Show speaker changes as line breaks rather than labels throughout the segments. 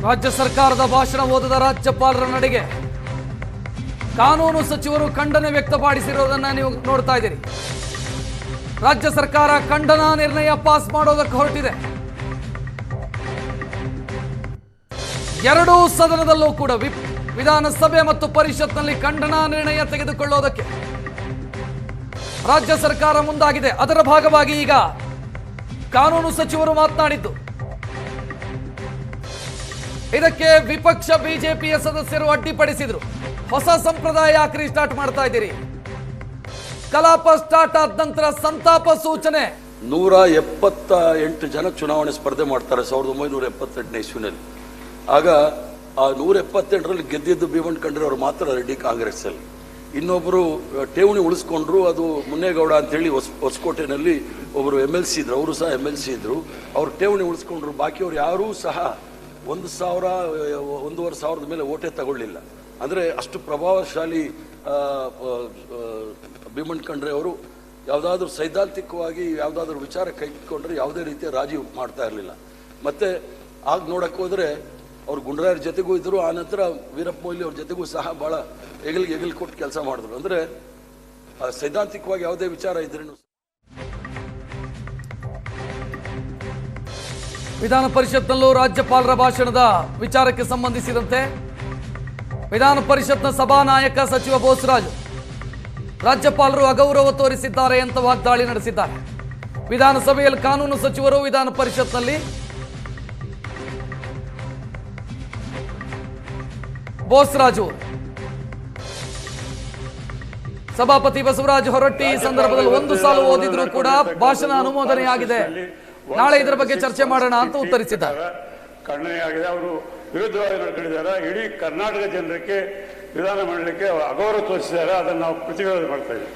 ರಾಜ್ಯ ಸರ್ಕಾರದ ಭಾಷಣ ಓದಿದ ರಾಜ್ಯಪಾಲರ ನಡೆಗೆ ಕಾನೂನು ಸಚಿವರು ಖಂಡನೆ ವ್ಯಕ್ತಪಡಿಸಿರುವುದನ್ನು ನೀವು ನೋಡ್ತಾ ಇದ್ದೀರಿ. ರಾಜ್ಯ ಸರ್ಕಾರ ಖಂಡನಾ ನಿರ್ಣಯ ಪಾಸ್ ಮಾಡೋದಕ್ಕೆ ಹೊರಟಿದೆ. ಎರಡೂ ಸದನದಲ್ಲೂ ಕೂಡ ವಿಧಾನಸಭೆ ಮತ್ತು ಪರಿಷತ್ನಲ್ಲಿ ಖಂಡನಾ ನಿರ್ಣಯ ತೆಗೆದುಕೊಳ್ಳೋದಕ್ಕೆ ರಾಜ್ಯ ಸರ್ಕಾರ ಮುಂದಾಗಿದೆ. ಅದರ ಭಾಗವಾಗಿ ಈಗ ಕಾನೂನು ಸಚಿವರು ಮಾತನಾಡಿದ್ದು, ಇದಕ್ಕೆ ವಿಪಕ್ಷ ಬಿಜೆಪಿಯ ಸದಸ್ಯರು ಅಡ್ಡಿಪಡಿಸಿದ್ರು. ಹೊಸ ಸಂಪ್ರದಾಯ ಯಾಕ್ರಿ ಸ್ಟಾರ್ಟ್ ಮಾಡ್ತಾ ಇದ್ದೀರಿ? ಕಲಾಪ ಸ್ಟಾರ್ಟ್ ಆದ ನಂತರ ಸಂತಾಪ ಸೂಚನೆ.
178 ಜನ ಚುನಾವಣೆ ಸ್ಪರ್ಧೆ ಮಾಡ್ತಾರೆ 1978ನೇ ಇಸ್ವಿನಲ್ಲಿ. ಆಗ ಆ 178ರಲ್ಲಿ ಗೆದ್ದಿದ್ದು ಭೀಮಣ್ಣ ಖಂಡ್ರೆ ಅವರು ಮಾತ್ರ ರೆಡ್ಡಿ ಕಾಂಗ್ರೆಸ್ ಅಲ್ಲಿ. ಇನ್ನೊಬ್ಬರು ಠೇವಣಿ ಉಳಿಸ್ಕೊಂಡ್ರು, ಅದು ಮುನ್ನೇಗೌಡ ಅಂತೇಳಿ ಹೊಸಕೋಟೆನಲ್ಲಿ ಒಬ್ಬರು MLC ಇದ್ರು, ಅವರು ಸಹ MLC ಇದ್ರು. ಅವ್ರು ಠೇವಣಿ ಉಳಿಸ್ಕೊಂಡ್ರು. ಬಾಕಿಯವ್ರು ಯಾರೂ ಸಹ 1,000 1,500 ಮೇಲೆ ಓಟೇ ತಗೊಳ್ಳಿಲ್ಲ. ಅಂದರೆ ಅಷ್ಟು ಪ್ರಭಾವಶಾಲಿ ಭೀಮಣ್ಣ ಖಂಡ್ರೆ ಅವರು ಯಾವುದಾದ್ರೂ ಸೈದ್ಧಾಂತಿಕವಾಗಿ ಯಾವುದಾದ್ರೂ ವಿಚಾರ ಕೈಗೊಂಡ್ರೆ ಯಾವುದೇ ರೀತಿಯ ರಾಜಿ ಮಾಡ್ತಾ ಇರಲಿಲ್ಲ. ಮತ್ತೆ ಆಗ ನೋಡಕ್ಕೆ ಹೋದರೆ ಅವರು ಗುಂಡ್ರಾಯರ ಜೊತೆಗೂ ಇದ್ದರು. ಆ ನಂತರ ವೀರಪ್ಪ ಮೊಯ್ಲಿ ಅವ್ರ ಜೊತೆಗೂ ಸಹ ಭಾಳ ಎಗಲ್ ಕೊಟ್ಟು ಕೆಲಸ ಮಾಡಿದ್ರು. ಅಂದರೆ ಸೈದ್ಧಾಂತಿಕವಾಗಿ ಯಾವುದೇ ವಿಚಾರ ಇದ್ರೇನು.
ವಿಧಾನ ಪರಿಷತ್ನಲ್ಲೂ ರಾಜ್ಯಪಾಲರ ಭಾಷಣದ ವಿಚಾರಕ್ಕೆ ಸಂಬಂಧಿಸಿದಂತೆ ವಿಧಾನ ಪರಿಷತ್ನ ಸಭಾನಾಯಕ ಸಚಿವ ಬೋಸರಾಜು ರಾಜ್ಯಪಾಲರು ಅಗೌರವ ತೋರಿಸಿದ್ದಾರೆ ಅಂತ ವಾಗ್ದಾಳಿ ನಡೆಸಿದ್ದಾರೆ. ವಿಧಾನಸಭೆಯಲ್ಲಿ ಕಾನೂನು ಸಚಿವರು, ವಿಧಾನ ಪರಿಷತ್ನಲ್ಲಿ ಬೋಸರಾಜು. ಸಭಾಪತಿ ಬಸವರಾಜ ಹೊರಟ್ಟಿ ಈ ಸಂದರ್ಭದಲ್ಲಿ ಒಂದು ಸಾಲು ಓದಿದ್ರು ಕೂಡ ಭಾಷಣ ಅನುಮೋದನೆಯಾಗಿದೆ, ನಾಳೆ ಇದರ ಬಗ್ಗೆ ಚರ್ಚೆ ಮಾಡೋಣ ಅಂತ ಉತ್ತರಿಸಿದ್ದಾರೆ.
ಖಂಡನೆಯಾಗಿದೆ. ಅವರು ವಿರುದ್ಧವಾಗಿ ನಡ್ಕೊಂಡಿದ್ದಾರೆ. ಇಡೀ ಕರ್ನಾಟಕ ಜನರಿಗೆ ವಿಧಾನ ಮಂಡಲಕ್ಕೆ ಅಗೌರವ ತೋರಿಸಿದ್ದಾರೆ. ಅದನ್ನು ನಾವು ಪ್ರತಿರೋಧ ಮಾಡ್ತಾ ಇದ್ದೀವಿ.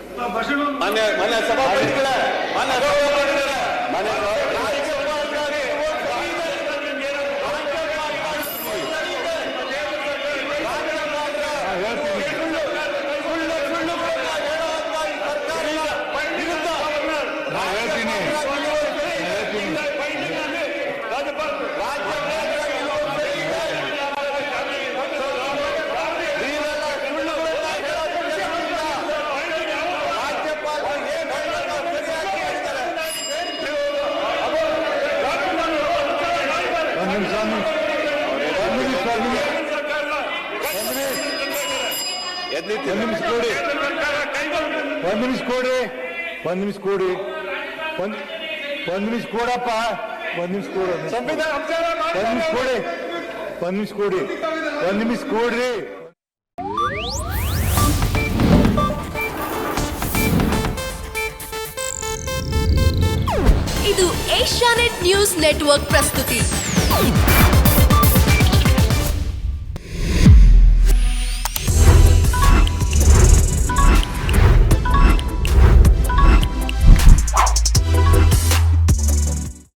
ಇದು ಏಷ್ಯಾನೆಟ್ ನ್ಯೂಸ್ ನೆಟ್ವರ್ಕ್ ಪ್ರಸ್ತುತಿ.